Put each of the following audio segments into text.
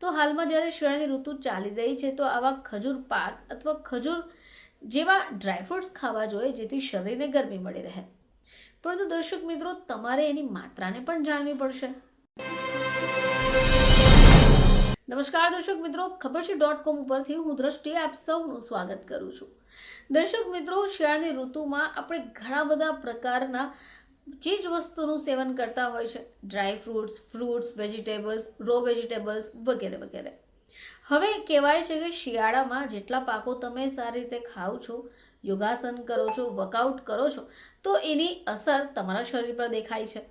તો હાલમાં જ્યારે શિયાળાની ઋતુ ચાલી રહી છે તો આવા ખજૂર પાક અથવા ખજૂર જેવા ડ્રાયફ્રૂટ્સ ખાવા જોઈએ જેથી શરીરને ગરમી મળી રહે. પરંતુ દર્શક મિત્રો, તમારે એની માત્રાને પણ જાણવી પડશે. નમસ્કાર દર્શક મિત્રો, ખબરછે.com ઉપરથી હું દ્રષ્ટિ આપ સૌનું સ્વાગત કરું છું. દર્શક મિત્રો, શિયાળાની ઋતુમાં આપણે ઘણા બધા પ્રકારના ચીજ વસ્તુનું સેવન કરતા હોય છે. Dry fruits, vegetables, raw vegetables વગેરે વગેરે. હવે કહેવાય છે કે શિયાળામાં જેટલા પાકો તમે સારી રીતે ખાઓ છો, યોગાસન કરો છો, વર્કઆઉટ કરો છો, તો એની અસર તમારા શરીર પર દેખાય છે.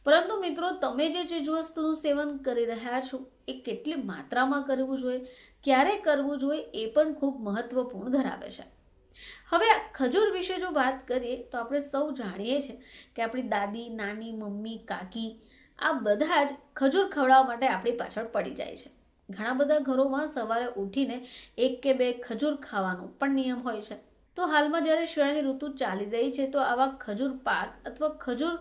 પરંતુ મિત્રો, તમે જે ચીજ વસ્તુનું સેવન કરી રહ્યા છો એ કેટલી માત્રામાં કરવું જોઈએ, ક્યારે કરવું જોઈએ, એ પણ ખૂબ મહત્વપૂર્ણ ધરાવે છે. હવે આ ખજૂર વિશે જો વાત કરીએ તો આપણે સૌ જાણીએ છીએ કે આપણી દાદી, નાની, મમ્મી, કાકી આ બધા જ ખજૂર ખવડાવવા માટે આપણી પાછળ પડી જાય છે. ઘણા બધા ઘરોમાં સવારે ઉઠીને 1 કે 2 ખજૂર ખાવાનો પણ નિયમ હોય છે. તો હાલમાં જ્યારે શિયાળાની ઋતુ ચાલી રહી છે તો આવા ખજૂર પાક અથવા ખજૂર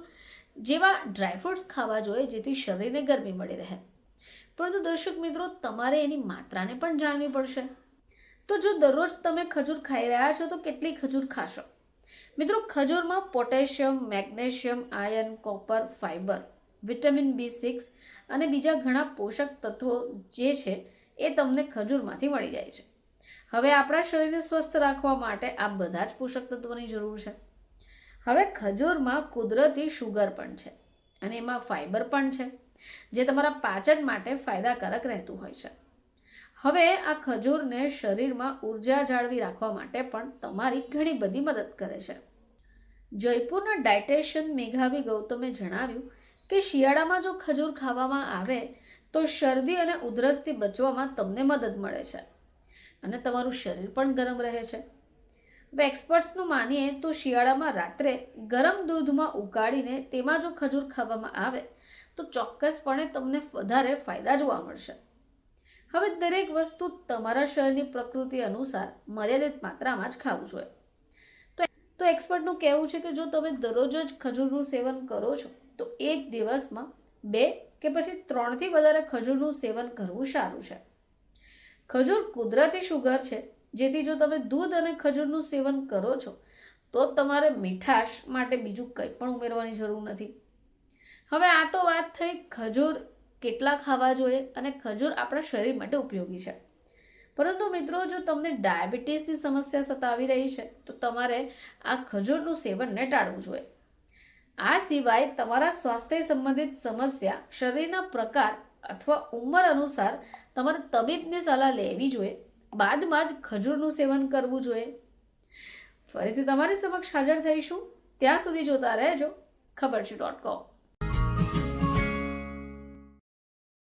જેવા ડ્રાયફ્રૂટ્સ ખાવા જોઈએ જેથી શરીરને ગરમી મળી રહે. પરંતુ દર્શક મિત્રો, તમારે એની માત્રાને પણ જાણવી પડશે. તો જો દરરોજ તમે ખજૂર ખાઈ રહ્યા છો તો કેટલી ખજૂર ખાશો? મિત્રો, ખજૂરમાં potassium, magnesium, iron, copper, fibre, vitamin B6 અને બીજા ઘણા પોષક તત્વો જે છે એ તમને ખજૂરમાંથી મળી જાય છે. હવે આપણા શરીરને સ્વસ્થ રાખવા માટે આ બધા જ પોષક તત્વોની જરૂર છે. હવે ખજૂરમાં કુદરતી શુગર પણ છે અને એમાં ફાઇબર પણ છે જે તમારા પાચન માટે ફાયદાકારક રહેતું હોય છે. હવે આ ખજૂરને શરીરમાં ઉર્જા જાળવી રાખવા માટે પણ તમારી ઘણી બધી મદદ કરે છે. જયપુરના ડાયટેશિયન મેઘાવી ગૌતમે જણાવ્યું કે શિયાળામાં જો ખજૂર ખાવામાં આવે તો શરદી અને ઉધરસથી બચવામાં તમને મદદ મળે છે અને તમારું શરીર પણ ગરમ રહે છે. હવે એક્સપર્ટ્સનું માનીએ તો શિયાળામાં રાત્રે ગરમ દૂધમાં ઉકાળીને તેમાં જો ખજૂર ખાવામાં આવે તો ચોક્કસપણે તમને વધારે ફાયદા જોવા મળશે. હવે દરેક વસ્તુ તમારા શરીરની પ્રકૃતિ અનુસાર મર્યાદિત માત્રામાં જ ખાવું જોઈએ. તો એક્સપર્ટનું કહેવું છે કે જો તમે દરરોજ જ ખજૂરનું સેવન કરો છો તો એક દિવસમાં 2 કે પછી 3 થી વધારે ખજૂરનું સેવન કરવું સારું છે. ખજૂર કુદરતી શુગર છે જેથી જો તમે દૂધ અને ખજૂરનું સેવન કરો છો તો તમારે મીઠાશ માટે બીજું કંઈ પણ ઉમેરવાની જરૂર નથી. હવે આ તો વાત થઈ ખજૂર કેટલા ખાવા જોઈએ અને ખજૂર આપણા શરીર માટે ઉપયોગી છે. પરંતુ મિત્રો, જો તમને ડાયાબિટીસની સમસ્યા સતાવી રહી છે તો તમારે આ ખજૂરનું સેવનને ટાળવું જોઈએ. આ સિવાય તમારા સ્વાસ્થ્ય સંબંધિત સમસ્યા, શરીરના પ્રકાર અથવા ઉંમર અનુસાર તમારે તબીબની સલાહ લેવી જોઈએ. બાદમાં જ ખજૂરનું સેવન કરવું જોઈએ. ફરીથી તમારી સમક્ષ હાજર થઈશું. ત્યાં સુધી જોતા રહેજો ખબરછે.com.